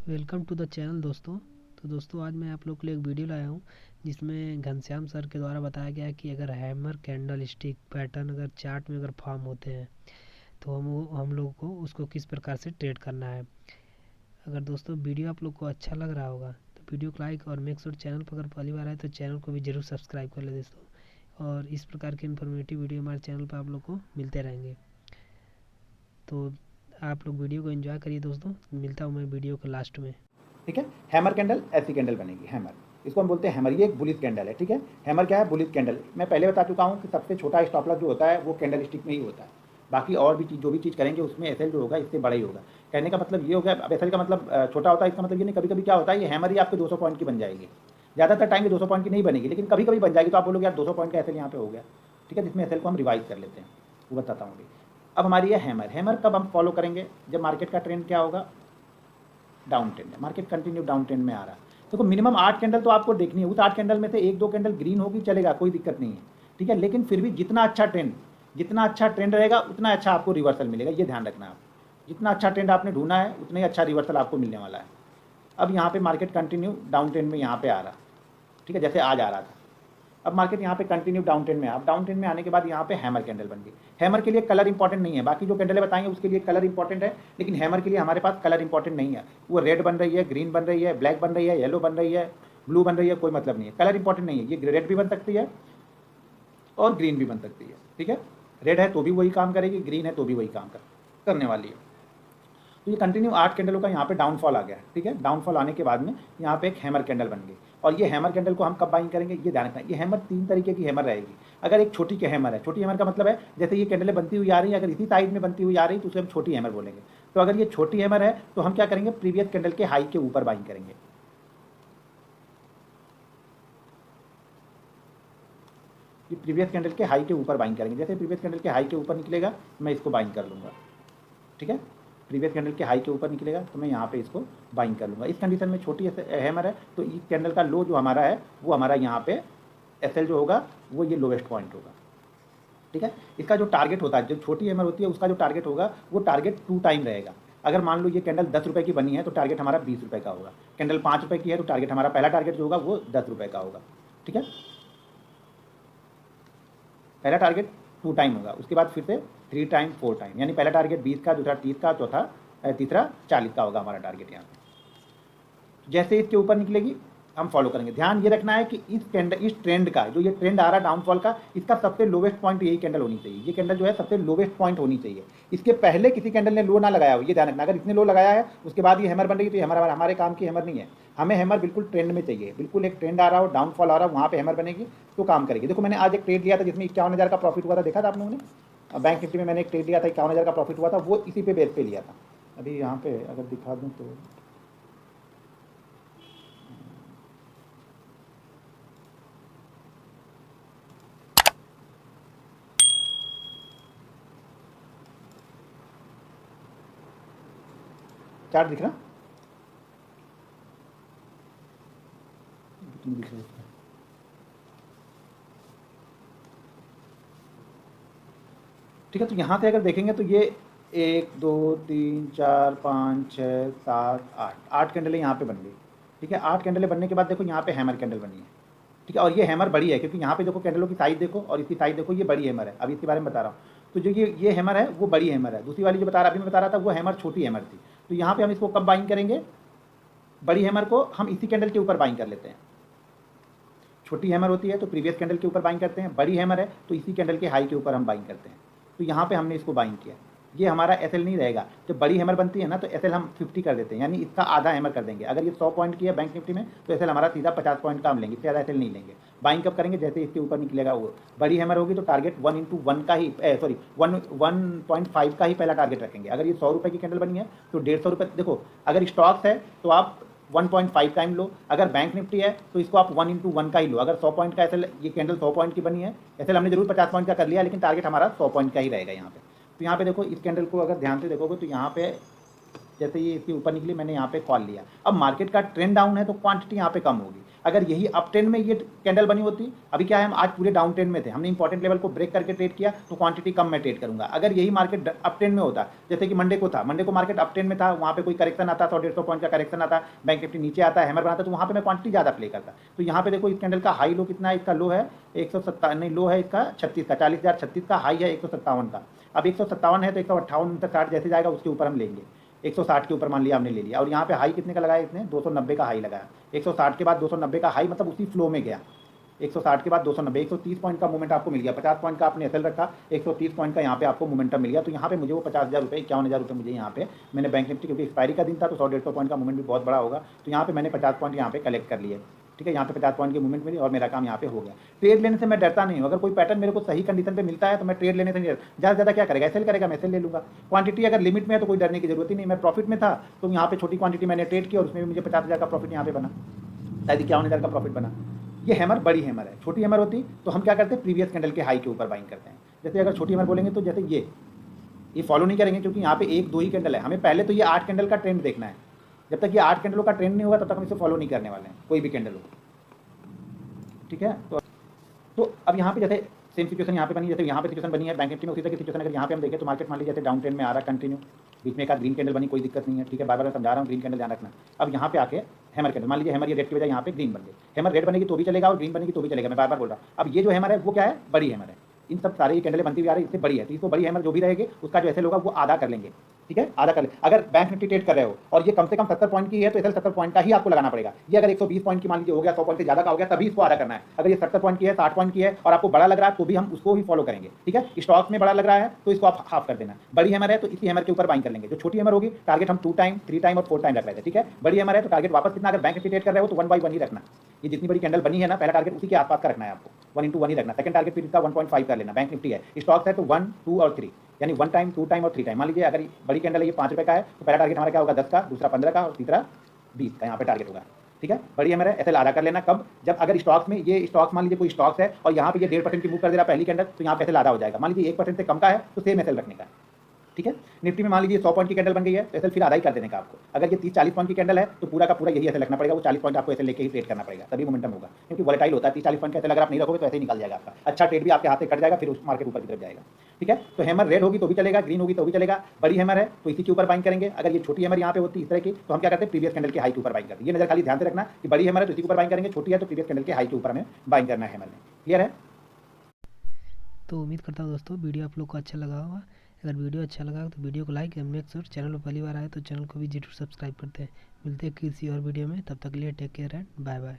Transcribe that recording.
Welcome to the channel दोस्तों। तो दोस्तों आज मैं आप लोग के लिए एक वीडियो लाया हूँ जिसमें घनश्याम सर के द्वारा बताया गया है कि अगर हैमर कैंडल स्टिक पैटर्न अगर चार्ट में अगर फॉर्म होते हैं तो हम लोगों को उसको किस प्रकार से ट्रेड करना है। अगर दोस्तों वीडियो आप लोग को अच्छा लग रहा होगा तो वीडियो को लाइक और मेक श्योर चैनल पर अगर पहली बार आए तो चैनल को भी ज़रूर सब्सक्राइब कर ले दोस्तों। और इस प्रकार के इन्फॉर्मेटिव वीडियो हमारे चैनल पर आप लोग को मिलते रहेंगे। तो आप लोग वीडियो को एंजॉय करिए दोस्तों। मिलता हूँ मैं वीडियो के लास्ट में। ठीक है। हैमर कैंडल ऐसी कैंडल बनेगी। हैमर, इसको हम बोलते हैं हैमर। ये एक बुलिश कैंडल है। ठीक है। हैमर क्या है? Bullish candle. मैं पहले बता चुका हूँ कि सबसे छोटा स्टॉप लॉस जो होता है वो कैंडल स्टिक में ही होता है। बाकी और भी चीज़ जो भी चीज़ करेंगे उसमें एसएल जो होगा इससे बड़ा ही होगा। कहने का मतलब ये हो गया। अब एसएल का मतलब छोटा होता है, इसका मतलब ये नहीं। कभी कभी क्या होता है, ये हैमर ही आपके 200 पॉइंट की बन जाएगी। ज़्यादातर टाइम ये 200 पॉइंट की नहीं बनेगी, लेकिन कभी कभी बन जाएगी। तो आप बोलोगे यार 200 पॉइंट का एसएल यहाँ पे हो गया। ठीक है, जिसमें एसएल को हम रिवाइज कर लेते हैं, वो बताता हूँ अभी। अब हमारी ये हैमर, हैमर कब हम फॉलो करेंगे? जब मार्केट का ट्रेंड क्या होगा? डाउन ट्रेंड है। मार्केट कंटिन्यू डाउन ट्रेंड में आ रहा है। देखो मिनिमम 8 कैंडल तो आपको देखनी है। उस 8 कैंडल में से 1-2 कैंडल ग्रीन होगी, चलेगा, कोई दिक्कत नहीं है। ठीक है, लेकिन फिर भी जितना अच्छा ट्रेंड रहेगा उतना अच्छा आपको रिवर्सल मिलेगा। ये ध्यान रखना आप। जितना अच्छा ट्रेंड आपने ढूंढा है उतना ही अच्छा रिवर्सल आपको मिलने वाला है। अब यहाँ पे मार्केट कंटिन्यू डाउन ट्रेंड में यहाँ पे आ रहा। ठीक है, जैसे आज आ रहा था। अब मार्केट यहाँ पे कंटिन्यू डाउन ट्रेंड में। अब डाउन ट्रेंड में आने के बाद यहाँ पे हैमर कैंडल बन गई। हैमर के लिए कलर इंपॉर्टेंट नहीं है। बाकी जो कैंडल बताएंगे उसके लिए कलर इंपॉर्टेंट है, लेकिन हैमर के लिए हमारे पास कलर इंपॉर्टेंट नहीं है। वो रेड बन रही है, ग्रीन बन रही है, ब्लैक बन रही है, येलो बन रही है, ब्लू बन रही है, कोई मतलब नहीं है। कलर इंपॉर्टेंट नहीं है। ये रेड भी बन सकती है और ग्रीन भी बन सकती है। ठीक है, रेड है तो भी वही काम करेगी, ग्रीन है तो भी वही काम करने वाली है। तो ये कंटिन्यू 8 कैंडलों का यहाँ पे डाउनफॉल आ गया। ठीक है, डाउनफॉल आने के बाद में यहाँ पे एक हैमर कैंडल बन गई। और ये हैमर कैंडल को हम कब बाइंग करेंगे ये ध्यान रखना। ये हैमर 3 तरीके की हैमर रहेगी। अगर एक छोटी के हैमर है, छोटी हैमर का मतलब है जैसे ये कैंडलें बनती हुई आ रही है, अगर इसी साइड में बनती हुई आ रही तो उसे हम छोटी हैमर बोलेंगे। तो अगर ये छोटी हैमर है तो हम क्या करेंगे? प्रीवियस कैंडल के हाई के ऊपर बाइंग करेंगे। ये प्रीवियस कैंडल के हाई के ऊपर बाइंग करेंगे। जैसे प्रीवियस कैंडल के हाई के ऊपर निकलेगा मैं इसको बाइंग कर लूँगा। ठीक है, प्रीवियस कैंडल के हाई के ऊपर निकलेगा तो मैं यहाँ पे इसको बाइंग कर लूँगा। इस कंडीशन में छोटी हैमर है तो इस कैंडल का लो जो हमारा है वो हमारा यहाँ पे एसएल जो होगा वो ये लोवेस्ट पॉइंट होगा। ठीक है, इसका जो टारगेट होता है, जो छोटी हैमर होती है उसका जो टारगेट होगा वो टारगेट 2 टाइम रहेगा। अगर मान लो ये कैंडल 10 रुपये की बनी है तो टारगेट हमारा 20 रुपये का होगा। कैंडल 5 रुपये की है तो टारगेट हमारा पहला टारगेट जो होगा वो 10 रुपये का होगा। ठीक है, पहला टारगेट 2 टाइम होगा, उसके बाद फिर से 3 टाइम 4 टाइम, यानी पहला टारगेट 20 का, दूसरा 30 का, चौथा तीसरा 40 का होगा हमारा टारगेट यहाँ पे। जैसे इसके ऊपर निकलेगी हम फॉलो करेंगे। ध्यान ये रखना है कि इस ट्रेंड का जो ये ट्रेंड आ रहा है डाउनफॉल का, इसका सबसे लोवेस्ट पॉइंट यही कैंडल होनी चाहिए। ये कैंडल जो है सबसे लोवेस्ट पॉइंट होनी चाहिए। इसके पहले किसी कैंडल ने लो ना लगाया हो, ये ध्यान रखना। अगर इसने लो लगाया है उसके बाद ये हैमर बन रही तो हमारे काम की हैमर नहीं है। हमें हैमर बिल्कुल ट्रेंड में चाहिए। बिल्कुल एक ट्रेंड आ रहा हो, डाउनफॉल आ रहा हो, वहाँ पे हैमर बनेगी तो काम करेगी। देखो मैंने आज एक ट्रेड लिया था जिसमें 51,000 का प्रॉफिट हुआ था, देखा था आप लोगों ने। बैंक निफ्टी में मैंने एक ट्रेड लिया था, 51,000 का प्रॉफिट हुआ था, वो इसी पे बेस पे लिया था। अभी यहाँ पे अगर दिखा दूँ तो चार्ट दिख रहा दिख रहा है। ठीक है, तो यहाँ से अगर देखेंगे तो ये 1 2 3 4 5 6 7 8 कैंडलें यहाँ पे बन गई। ठीक है, 8 कैंडलें बनने के बाद देखो यहाँ पे हैमर कैंडल बनी है। ठीक है, और ये हैमर बड़ी है क्योंकि यहाँ पे देखो कैंडलों की साइज देखो और इसकी साइज देखो, ये बड़ी हैमर है। अभी इसके बारे में बता रहा हूँ। तो जो ये हैमर है वो बड़ी हैमर है। दूसरी वाली जो अभी मैं बता रहा था वो हैमर छोटी हैमर थी। तो यहाँ पे हम इसको कब बाइंग करेंगे? बड़ी हैमर को हम इसी कैंडल के ऊपर बाइंग कर लेते हैं। छोटी हैमर होती है तो प्रीवियस कैंडल के ऊपर बाइंग करते हैं, बड़ी हैमर है तो इसी कैंडल के हाई के ऊपर हम बाइंग करते हैं। तो यहाँ पे हमने इसको बाइंग किया। ये हमारा एसएल नहीं रहेगा। जब बड़ी हैमर बनती है ना तो एसएल हम 50 कर देते हैं, यानी इसका आधा हैमर कर देंगे। अगर ये 100 पॉइंट की है बैंक निफ्टी में तो एसएल हमारा सीधा 50 पॉइंट का हम लेंगे, इससे ज़्यादा एसएल नहीं लेंगे। बाइंग कब करेंगे? जैसे इसके ऊपर निकलेगा वो बड़ी हैमर होगी तो टारगेट 1 का ही 1.5 का ही पहला टारगेट रखेंगे। अगर ये 100 रुपये की कैंडल बनी है तो 150 रुपये। देखो अगर स्टॉक्स है तो आप 1.5 टाइम लो, अगर बैंक निफ्टी है तो इसको आप 1/1 का ही लो। अगर 100 पॉइंट का एसएल, ये कैंडल 100 पॉइंट की बनी है, एसएल हमने जरूर 50 पॉइंट का कर लिया लेकिन टारगेट हमारा 100 पॉइंट का ही रहेगा यहाँ पे। तो यहाँ पे देखो इस कैंडल को अगर ध्यान से देखोगे तो यहाँ पे जैसे ये इसके ऊपर निकली, मैंने यहाँ पे कॉल लिया। अब मार्केट का ट्रेंड डाउन है तो क्वांटिटी यहाँ पे कम होगी। अगर यही अप ट्रेंड में ये कैंडल बनी होती, अभी क्या है हम आज पूरे डाउन ट्रेंड में थे, हमने इंपॉर्टेंट लेवल को ब्रेक करके ट्रेड किया तो क्वांटिटी कम मैं ट्रेड करूंगा। अगर यही मार्केट अप ट्रेंड में होता, जैसे कि मंडे को था, मंडे को मार्केट अप ट्रेंड में था, वहाँ पे कोई करेक्शन आता, 100-150 पॉइंट का करेक्शन आता, बैंक निफ्टी नीचे आता है, हैमर बनाता, तो वहाँ पे मैं क्वांटिटी ज़्यादा प्ले करता। तो यहाँ पे देखो इस कैंडल का हाई लो कितना है, इसका लो है 157, नहीं लो है इसका 36 का, 40,036 का, हाई है 157 का। अब 157 है तो 158 तक 60 जैसे जाएगा उसके ऊपर हम लेंगे। 160 के ऊपर मान लिया हमने ले लिया, और यहाँ पे हाई कितने का लगाया इसने, 290 का हाई लगाया। 160 के बाद 290 का हाई, मतलब उसी फ्लो में गया। 160 के बाद 290, 130 पॉइंट का मोमेंट आपको मिल गया। 50 पॉइंट का आपने एसएल रखा, 130 पॉइंट का यहाँ पे आपको मोमेंटम मिल गया। तो यहाँ पे मुझे वो 50,000 रुपये, 51,000 रुपये मुझे यहाँ पे मैंने बैंक निफ्टी, क्योंकि एक्सपायरी का दिन था तो 100-150 पॉइंट का मूवमेंट भी बहुत बड़ा होगा, तो यहाँ पे मैंने 50 पॉइंट यहाँ पे कलेक्ट कर लिए। ठीक है, यहाँ पे 50 पॉइंट की मूवमेंट मिली और मेरा काम यहाँ पे हो गया। ट्रेड लेने से मैं डरता नहीं हूँ। अगर कोई पैटर्न मेरे को सही कंडीशन पे मिलता है तो मैं ट्रेड लेने से नहीं डरता। ज़्यादा से ज़्यादा क्या करेगा, एसएल करेगा, मैं एसएल ले लूँगा। क्वांटिटी अगर लिमिट में है तो कोई डरने की जरूरत ही नहीं। मैं प्रॉफिट में था तो यहाँ पे छोटी क्वांटिटी मैंने ट्रेड की और उसमें भी मुझे 50,000 का प्रॉफिट यहाँ पे बना, शायद 51,000 का प्रॉफिट बना। ये हैमर बड़ी हैमर है। छोटी हैमर होती तो हम क्या करते हैं, प्रीवियस कैंडल के हाई के ऊपर बाइंग करते हैं। जैसे अगर छोटी हैमर बोलेंगे तो जैसे ये फॉलो नहीं करेंगे, क्योंकि यहाँ पे 1-2 ही कैंडल है। हमें पहले तो ये 8 कैंडल का ट्रेंड देखना है। जब तक ये 8 कैंडलों का ट्रेंड नहीं होगा तब तक हम इसे फॉलो नहीं करने वाले हैं, कोई भी कैंडल हो। ठीक है, तो अब यहाँ पे जैसे सेम सिचुएशन यहाँ पे बनी, जैसे यहाँ पे सिचुएशन बनी है बैंक निफ्टी में, उसी तरह की सिचुएशन अगर यहाँ पे हम देखें तो मार्केट मान लीजिए जैसे डाउन ट्रेंड में आ रहा है कंटिन्यू, बीच में एक ग्रीन कैंडल बनी, कोई दिक्कत नहीं है। ठीक है, बार बार मैं समझा रहा हूँ, ग्रीन कैंडल ध्यान रखना। अब यहाँ पे आके हैमर कैंडल, मान लीजिए हैमर ये रेड की वजह यहाँ पे ग्रीन बन गई। हैमर रेड बनेगी तो भी चलेगा और ग्रीन बनेगी तो भी चलेगा, मैं बार बार बोल रहा हूँ। अब ये जो हैमर है वो क्या है, बड़ी हैमर है। इन सब सारे कैंडलें बनती हुई आ रही है, इससे बड़ी है, तो इसको बड़ी हैमर जो भी रहेगी उसका जो एसएल होगा वो आधा कर लेंगे। ठीक है, आधा कर ले। अगर बैंक निफ्टी ट्रेड कर रहे हो और ये कम से कम 70 पॉइंट की है तो एसएल 70 पॉइंट का ही आपको लगाना पड़ेगा। ये अगर 120 पॉइंट की मान लीजिए हो गया, 100 पॉइंट से ज्यादा का हो गया, तभी इसको आधा करना है। अगर ये 70 पॉइंट की है, 60 पॉइंट की है और आपको बड़ा लग रहा है तो भी हम उसको ही फॉलो करेंगे। ठीक है, स्टॉक में बड़ा लग रहा है तो इसको आप हाफ कर देना। बड़ी हैमर है तो इसी हैमर के ऊपर बाइंग कर लेंगे। जो छोटी हैमर होगी टारगेट हम 2 टाइम, 3 टाइम और 4 टाइम रख रहे थे। ठीक है, बड़ी हैमर है तो टारगेट वापस कितना, अगर बैंक निफ्टी ट्रेड कर रहे हो तो 1 बाई 1 ही रखना। ये जितनी बड़ी कैंडल बनी है ना, पहला टारगेट उसी के आसपास का रखना है आपको, 1 into 1 ही रखना। सेकंड टारगेट फिर इसका 1.5 कर लेना। बैंक निफ्टी है, स्टॉक्स है तो 1, 2 और 3, यानी 1 टाइम, 2 टाइम और 3 टाइम। मान लीजिए अगर बड़ी कैंडल है ये 5 रुपये का है तो पहला टारगेट हमारा क्या होगा, 10 का, दूसरा 15 का और तीसरा 20 का यहाँ पे टारगेट होगा। ठीक है, बड़ी हैमर है, एसएल आधा कर लेना। कब, जब अगर स्टॉक्स में ये स्टॉक्स मान लीजिए कोई स्टॉक्स है और यहाँ पे ये 1.5% की मूव कर दे रहा है पहली कैंडल, तो यहाँ पे एसएल आधा हो जाएगा। मान लीजिए 1% से कम का है तो सेम एसएल रखने का। ठीक है, निफ्टी में मान लीजिए 100 पॉइंट की कैंडल बन गई है तो एसएल फिर आधा ही कर देने का आपको। अगर ये 30-40 पॉइंट की कैंडल है तो पूरा का पूरा यही एसएल रखना पड़ेगा, वो 40 पॉइंट आपको एसएल लेके ही ट्रेड करना पड़ेगा, तभी मोमेंटम होगा। क्योंकि वोलेटाइल होता है, 30-40 पॉइंट का एसएल अगर आप नहीं रखोगे तो ऐसे ही निकल जाएगा आपका। अच्छा ट्रेड भी आपके हाथ से कट जाएगा, फिर उस मार्केट ऊपर की तरफ जाएगा। ठीक है, तो हैमर रेड होगी तो भी चलेगा, ग्रीन होगी तो भी चलेगा। बड़ी हैमर है तो इसी के ऊपर बाइंग करेंगे। अगर ये छोटी हैमर यहाँ पे होती इस तरह की तो हम क्या करते हैं, प्रीवियस कैंडल के हाई के ऊपर बाइंग करते हैं। ये नजर खाली ध्यान से रखना कि बड़ी हैमर है तो इसी के ऊपर बाइंग करेंगे, छोटी है तो प्रीवियस कैंडल के हाई के ऊपर हमें बाइंग करना है हैमर में। क्लियर है? तो उम्मीद करता हूँ दोस्तों वीडियो आप लोग को अच्छा लगा होगा। अगर वीडियो अच्छा लगा तो वीडियो को like and make sure channel पर पहली बार आए तो चैनल को भी जरूर सब्सक्राइब करते हैं। मिलते हैं किसी और वीडियो में, तब तक के लिए take care and bye bye.